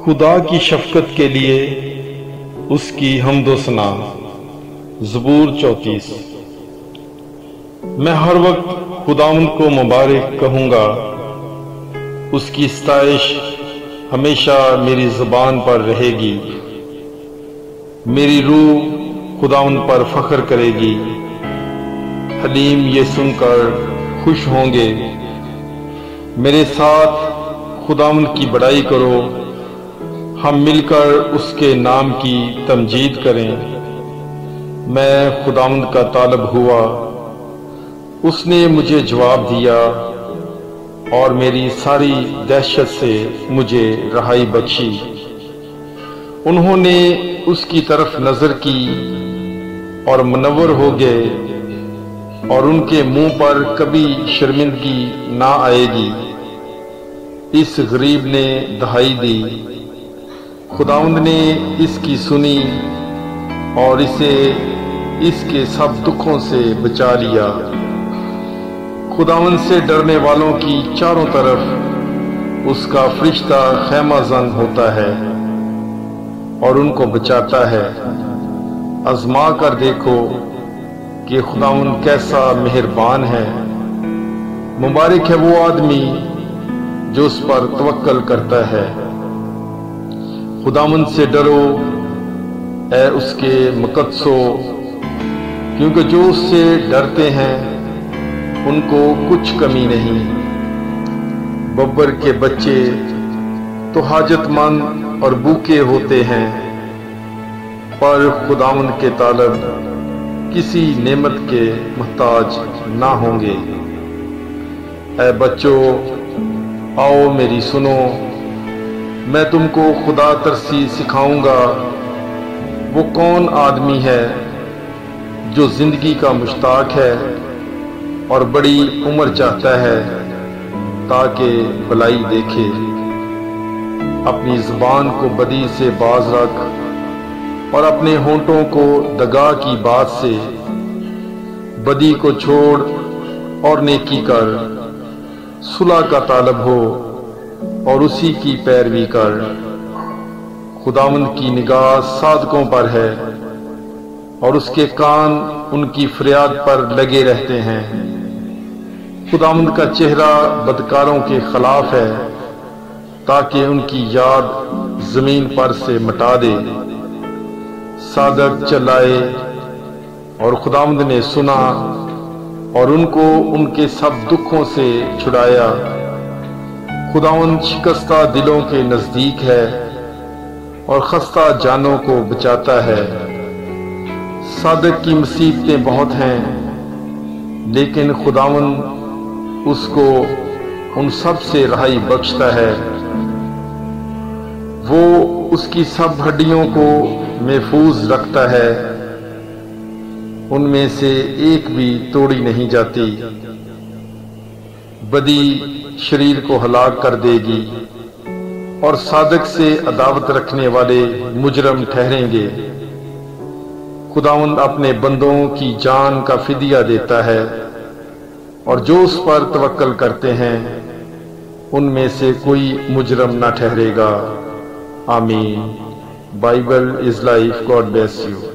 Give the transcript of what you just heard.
खुदा की शफकत के लिए उसकी हम्दो सना। ज़बूर 34। मैं हर वक्त खुदावंद को मुबारक कहूँगा, उसकी सताइश हमेशा मेरी ज़ुबान पर रहेगी। मेरी रूह खुदावंद पर फख्र करेगी, हलीम ये सुनकर खुश होंगे। मेरे साथ खुदावंद की बड़ाई करो, हम मिलकर उसके नाम की तमजीद करें। मैं खुदावंद का तालब हुआ, उसने मुझे जवाब दिया और मेरी सारी दहशत से मुझे रहाई बख्शी। उन्होंने उसकी तरफ नजर की और मुनव्वर हो गए, और उनके मुंह पर कभी शर्मिंदगी ना आएगी। इस गरीब ने दहाई दी, खुदावंद ने इसकी सुनी और इसे इसके सब दुखों से बचा लिया। खुदावंद से डरने वालों की चारों तरफ उसका फरिश्ता खैमाजन होता है और उनको बचाता है। आजमा कर देखो कि खुदावंद कैसा मेहरबान है। मुबारक है वो आदमी जो उस पर तवक्कल करता है। खुदावंद से डरो ऐ उसके मुकद्दसो, क्योंकि जो उससे डरते हैं उनको कुछ कमी नहीं। बब्बर के बच्चे तो हाजतमंद और भूखे होते हैं, पर खुदावंद के तालब किसी नेमत के मुहताज ना होंगे। ऐ बच्चों, आओ मेरी सुनो, मैं तुमको खुदा तरसी सिखाऊंगा। वो कौन आदमी है जो जिंदगी का मुश्ताक है और बड़ी उम्र चाहता है ताकि भलाई देखे। अपनी जुबान को बदी से बाज रख और अपने होंठों को दगा की बात से। बदी को छोड़ और नेकी कर, सुलह का तालब हो और उसी की पैरवी कर। खुदावंद की निगाह सादकों पर है और उसके कान उनकी फरियाद पर लगे रहते हैं। खुदावंद का चेहरा बदकारों के खिलाफ है, ताकि उनकी याद जमीन पर से मिटा दे। सादक चलाए और खुदावंद ने सुना और उनको उनके सब दुखों से छुड़ाया। खुदावंद शिकस्ता दिलों के नजदीक है और खस्ता जानों को बचाता है। सादक की मुसीबतें बहुत हैं, लेकिन खुदावंद उसको उन सब से रहाई बख्शता है। वो उसकी सब हड्डियों को महफूज रखता है, उनमें से एक भी तोड़ी नहीं जाती। बदी शरीर को हलाक कर देगी और सादक से अदावत रखने वाले मुजरम ठहरेंगे। खुदावंद अपने बंदों की जान का फिदिया देता है, और जो उस पर तवक्कल करते हैं उनमें से कोई मुजरम ना ठहरेगा। आमीन। Bible is life. God bless you.